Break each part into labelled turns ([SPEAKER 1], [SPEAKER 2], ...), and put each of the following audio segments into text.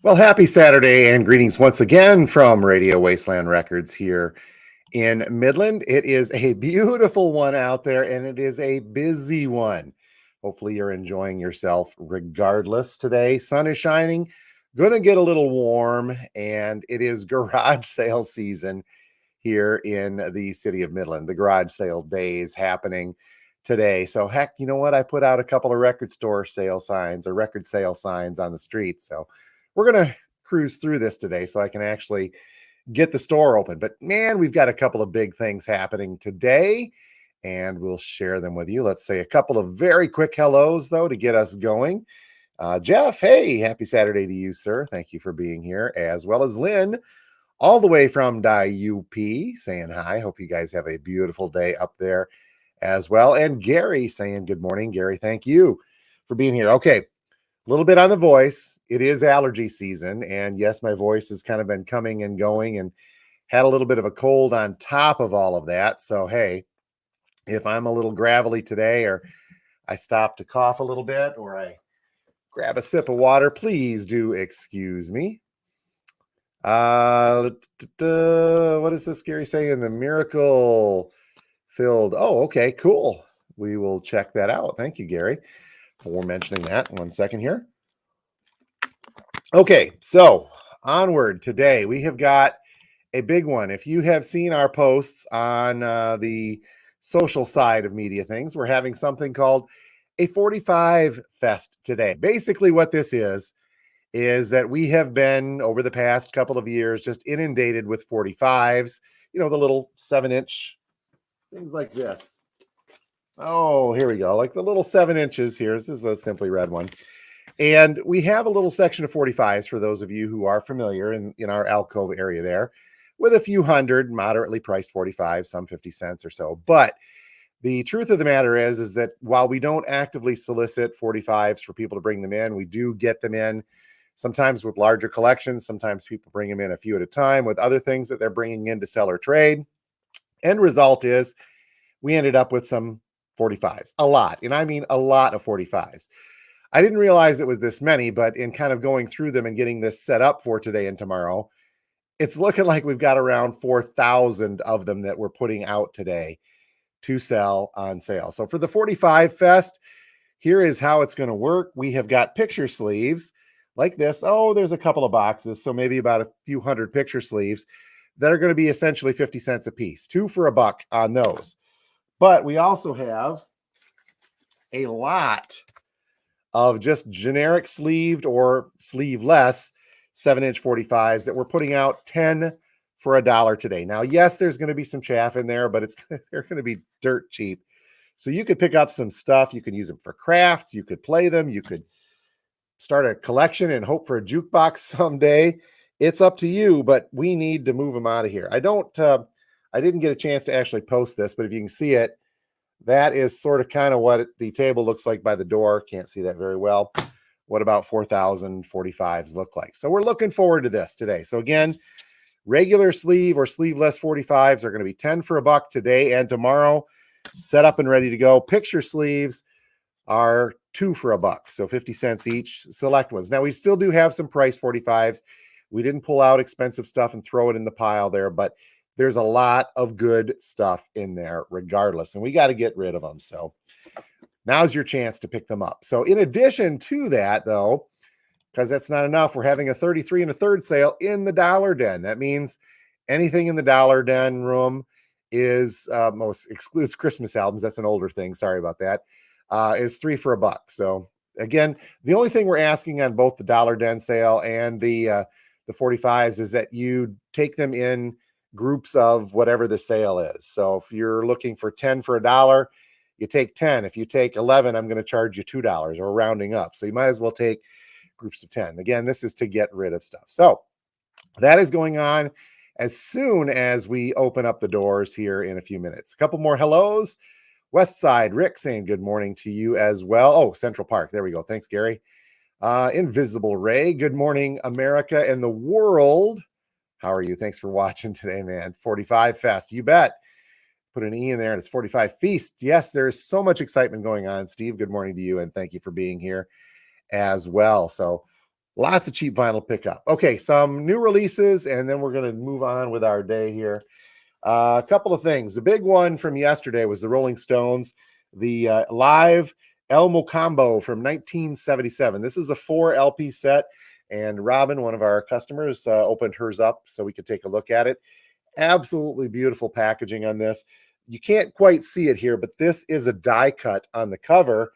[SPEAKER 1] Well, happy Saturday and greetings once again from Radio Wasteland Records here in Midland. It is a beautiful one out there and it is a busy one. Hopefully, you're enjoying yourself regardless today. Sun is shining, going to get a little warm, and it is garage sale season here in the city of Midland. The garage sale days happening today. So, heck, you know what? I put out a couple of record store sale signs or record sale signs on the street. So, we're going to cruise through this today so I can actually get the store open. But man, we've got a couple of big things happening today and we'll share them with you. Let's say a couple of very quick hellos though to get us going. Jeff, hey, happy Saturday to you, sir. Thank you for being here, as well as Lynn, all the way from UP, saying hi. Hope you guys have a beautiful day up there as well. And Gary saying good morning. Gary, thank you for being here. Okay. A little bit on the voice. It is allergy season. And yes, my voice has kind of been coming and going and had a little bit of a cold on top of all of that. So, hey, if I'm a little gravelly today or I stop to cough a little bit or I grab a sip of water, please do excuse me. What is this Gary saying? The miracle filled. Oh, okay, cool. We will check that out. Thank you, Gary, for mentioning that. 1 second here. Okay, so onward today. We have got a big one. If you have seen our posts on the social side of media things, we're having something called a 45 Fest today. Basically what this is that we have been over the past couple of years just inundated with 45s, you know, the little 7-inch things like this. Oh, here we go. Like the little 7 inches here. This is a Simply Red one. And we have a little section of 45s for those of you who are familiar in our alcove area there, with a few hundred moderately priced 45s, some 50 cents or so. But the truth of the matter is that while we don't actively solicit 45s for people to bring them in, we do get them in sometimes with larger collections. Sometimes people bring them in a few at a time with other things that they're bringing in to sell or trade. End result is we ended up with some 45s, a lot. And I mean a lot of 45s. I didn't realize it was this many, but in kind of going through them and getting this set up for today and tomorrow, it's looking like we've got around 4,000 of them that we're putting out today to sell on sale. So for the 45 Fest, here is how it's going to work. We have got picture sleeves like this. Oh, there's a couple of boxes. So maybe about a few hundred picture sleeves that are going to be essentially 50 cents a piece, 2 for $1 on those. But we also have a lot of just generic sleeved or sleeveless 7-inch 45s that we're putting out 10 for $1 today. Now, yes, there's going to be some chaff in there, but they're going to be dirt cheap. So you could pick up some stuff. You can use them for crafts. You could play them. You could start a collection and hope for a jukebox someday. It's up to you, but we need to move them out of here. I didn't get a chance to actually post this, but if you can see it, that is sort of kind of what the table looks like by the door. Can't see that very well. What about 4,000 45s look like? So we're looking forward to this today. So again, regular sleeve or sleeveless 45s are going to be 10 for $1 today and tomorrow, set up and ready to go. Picture sleeves are 2 for $1, so 50 cents each, select ones. Now we still do have some priced 45s. We didn't pull out expensive stuff and throw it in the pile there, but there's a lot of good stuff in there regardless, and we got to get rid of them. So now's your chance to pick them up. So in addition to that, though, because that's not enough, we're having a 33 1/3 sale in the Dollar Den. That means anything in the Dollar Den room is most excludes Christmas albums. That's an older thing. Sorry about that. Is 3 for $1. So again, the only thing we're asking on both the Dollar Den sale and the 45s is that you take them in groups of whatever the sale is. So if you're looking for 10 for $1, you take 10. If you take 11, I'm going to charge you $2 or rounding up. So you might as well take groups of 10. Again, this is to get rid of stuff. So that is going on as soon as we open up the doors here in a few minutes. A couple more hellos. West Side, Rick saying good morning to you as well. Oh, Central Park. There we go. Thanks, Gary. Invisible Ray, good morning, America and the world. How are you? Thanks for watching today, man. 45 Fest. You bet. Put an E in there and it's 45 Feast. Yes, there's so much excitement going on. Steve, good morning to you and thank you for being here as well. So Lots of cheap vinyl pickup. Okay, some new releases, and then we're going to move on with our day here. A couple of things. The big one from yesterday was the Rolling Stones, the live El Mocambo from 1977. This is a 4 LP set, and Robin, one of our customers, opened hers up so we could take a look at it. Absolutely beautiful packaging on this. You can't quite see it here, but this is a die cut on the cover,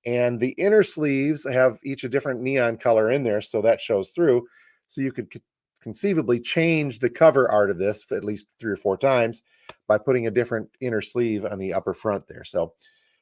[SPEAKER 1] and the inner sleeves have each a different neon color in there, so that shows through. So you could conceivably change the cover art of this at least 3 or 4 times by putting a different inner sleeve on the upper front there. So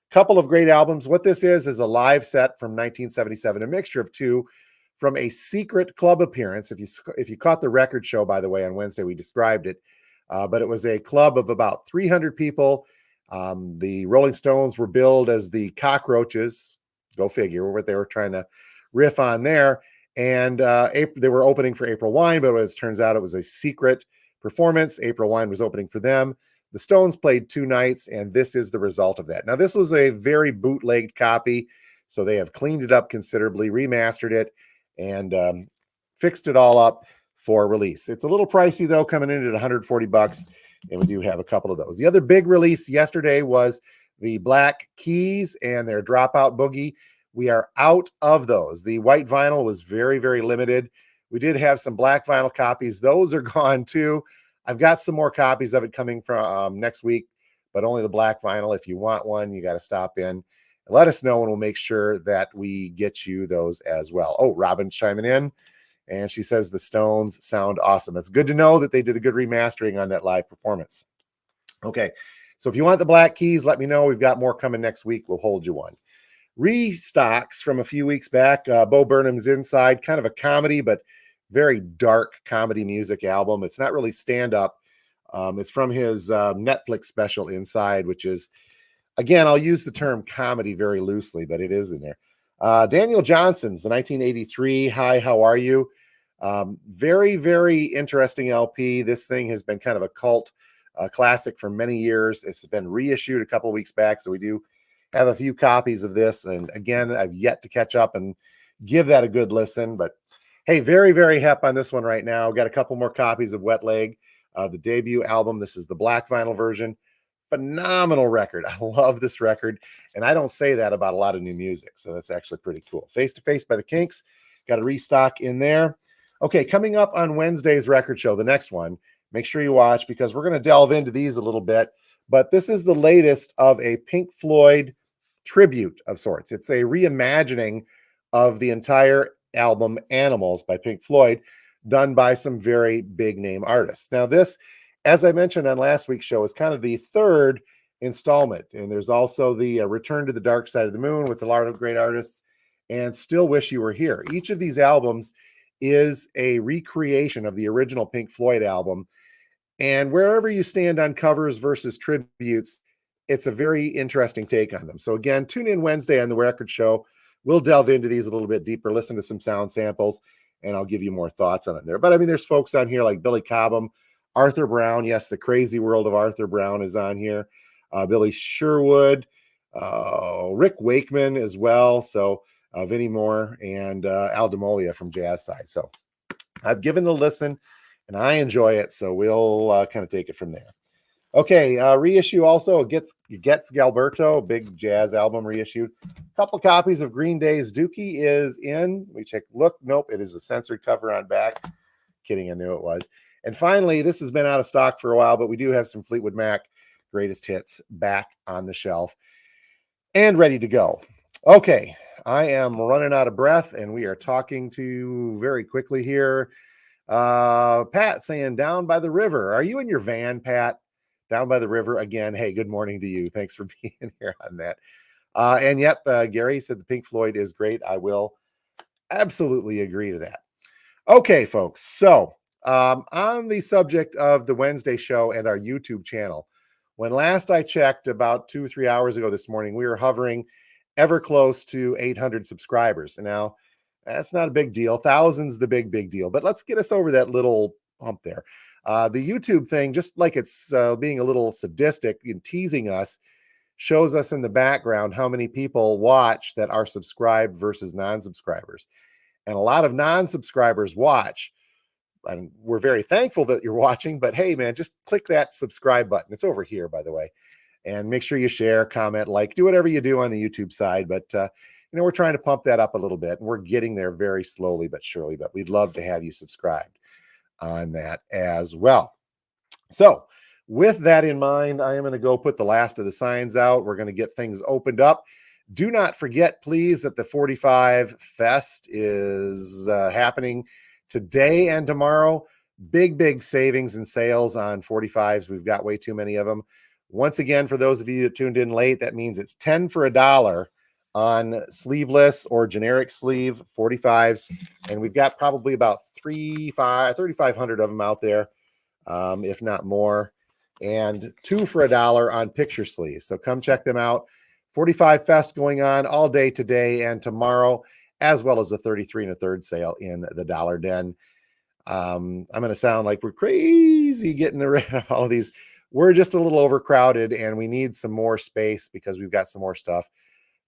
[SPEAKER 1] couple of great albums. What this is a live set from 1977, a mixture of two from a secret club appearance. If you caught the record show, by the way, on Wednesday, we described it, but it was a club of about 300 people. The Rolling Stones were billed as the Cockroaches. Go figure what they were trying to riff on there. And they were opening for April Wine, but as it turns out, it was a secret performance. April Wine was opening for them. The Stones played 2 nights, and this is the result of that. Now, this was a very bootlegged copy, so they have cleaned it up considerably, remastered it, and fixed it all up for release. It's a little pricey, though, coming in at $140, and we do have a couple of those. The other big release yesterday was the Black Keys and their Dropout Boogie. We are out of those. The white vinyl was very, very limited. We did have some black vinyl copies. Those are gone too. I've got some more copies of it coming from next week, but only the black vinyl. If you want one, you got to stop in and let us know, and we'll make sure that we get you those as well. Oh, Robin's chiming in, and she says the Stones sound awesome. It's good to know that they did a good remastering on that live performance. Okay, so if you want the Black Keys, let me know. We've got more coming next week. We'll hold you one. Restocks from a few weeks back. Bo Burnham's Inside, kind of a comedy, but very dark comedy music album. It's not really stand-up. It's from his Netflix special Inside, which is, again, I'll use the term comedy very loosely, but it is in there. Daniel Johnson's, the 1983 Hi, How Are You? Very, very interesting LP. This thing has been kind of a cult classic for many years. It's been reissued a couple of weeks back, so we do have a few copies of this, and again, I've yet to catch up and give that a good listen, but hey, very, very hep on this one right now. Got a couple more copies of Wet Leg, the debut album. This is the black vinyl version. Phenomenal record. I love this record, and I don't say that about a lot of new music, so that's actually pretty cool. Face to Face by the Kinks. Got a restock in there. Okay, coming up on Wednesday's record show, the next one, make sure you watch because we're going to delve into these a little bit, but this is the latest of a Pink Floyd tribute of sorts. It's a reimagining of the entire album Animals by Pink Floyd, done by some very big name artists. Now this, as I mentioned on last week's show, is kind of the third installment, and there's also the Return to the Dark Side of the Moon with a lot of great artists, and Still Wish You Were Here. Each of these albums is a recreation of the original Pink Floyd album, and wherever you stand on covers versus tributes, it's a very interesting take on them. So again, tune in Wednesday on the record show. We'll delve into these a little bit deeper, listen to some sound samples, and I'll give you more thoughts on it there. But I mean, there's folks on here like Billy Cobham, Arthur Brown. Yes, the crazy world of Arthur Brown is on here. Billy Sherwood, Rick Wakeman as well. So Vinnie Moore and Al DeMolia from Jazz Side. So I've given it a listen, and I enjoy it. So we'll kind of take it from there. Okay, reissue also Gets Galberto, big jazz album reissued. A couple copies of Green Day's Dookie is in. We check, look, nope, it is a censored cover on back. Kidding, I knew it was. And finally, this has been out of stock for a while, but we do have some Fleetwood Mac greatest hits back on the shelf and ready to go. Okay, I am running out of breath, and we are talking to very quickly here. Pat saying down by the river. Are you in your van, Pat? Down by the river again. Hey, good morning to you. Thanks for being here on that. And yep, Gary said the Pink Floyd is great. I will absolutely agree to that. Okay, folks. So on the subject of the Wednesday show and our YouTube channel, when last I checked about 2 or 3 hours ago this morning, we were hovering ever close to 800 subscribers. And now that's not a big deal. Thousands the big deal. But let's get us over that little hump there. The YouTube thing, just like it's being a little sadistic and teasing us, shows us in the background how many people watch that are subscribed versus non-subscribers. and a lot of non-subscribers watch. And we're very thankful that you're watching, but hey, man, just click that subscribe button. It's over here, by the way. And make sure you share, comment, like, do whatever you do on the YouTube side. But, we're trying to pump that up a little bit. And we're getting there very slowly but surely. But we'd love to have you subscribed on that as well. So with that in mind, I am going to go put the last of the signs out. We're going to get things opened up. Do not forget, please, that the 45 Fest is happening today and tomorrow. Big savings and sales on 45s. We've got way too many of them. Once again, for those of you that tuned in late, that means it's 10 for $1 on sleeveless or generic sleeve 45s. And we've got probably about 3,500 of them out there, if not more. And 2 for $1 on picture sleeves. So come check them out. 45 Fest going on all day today and tomorrow, as well as the 33 1/3 sale in the Dollar Den. I'm going to sound like we're crazy getting rid of all of these. We're just a little overcrowded and we need some more space because we've got some more stuff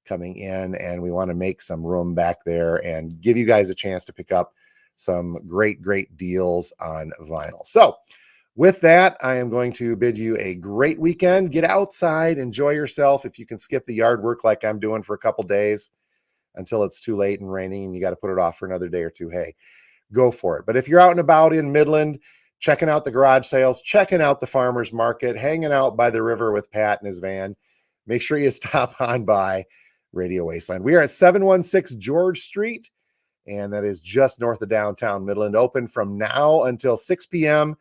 [SPEAKER 1] coming in and we want to make some room back there and give you guys a chance to pick up some great deals on vinyl. So with that, I am going to bid you a great weekend. Get outside, enjoy yourself. If you can skip the yard work like I'm doing for a couple days until it's too late and raining and you got to put it off for another day or two, hey, go for it. But if you're out and about in Midland, checking out the garage sales, checking out the farmer's market, hanging out by the river with Pat and his van, make sure you stop on by Radio Wasteland. We are at 716 George Street, and that is just north of downtown Midland, open from now until 6 p.m.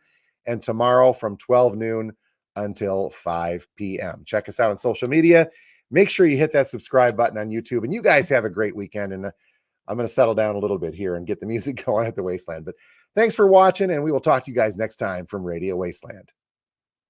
[SPEAKER 1] and tomorrow from 12 noon until 5 p.m. Check us out on social media. Make sure you hit that subscribe button on YouTube, and you guys have a great weekend. And I'm going to settle down a little bit here and get the music going at the Wasteland. But thanks for watching, and we will talk to you guys next time from Radio Wasteland.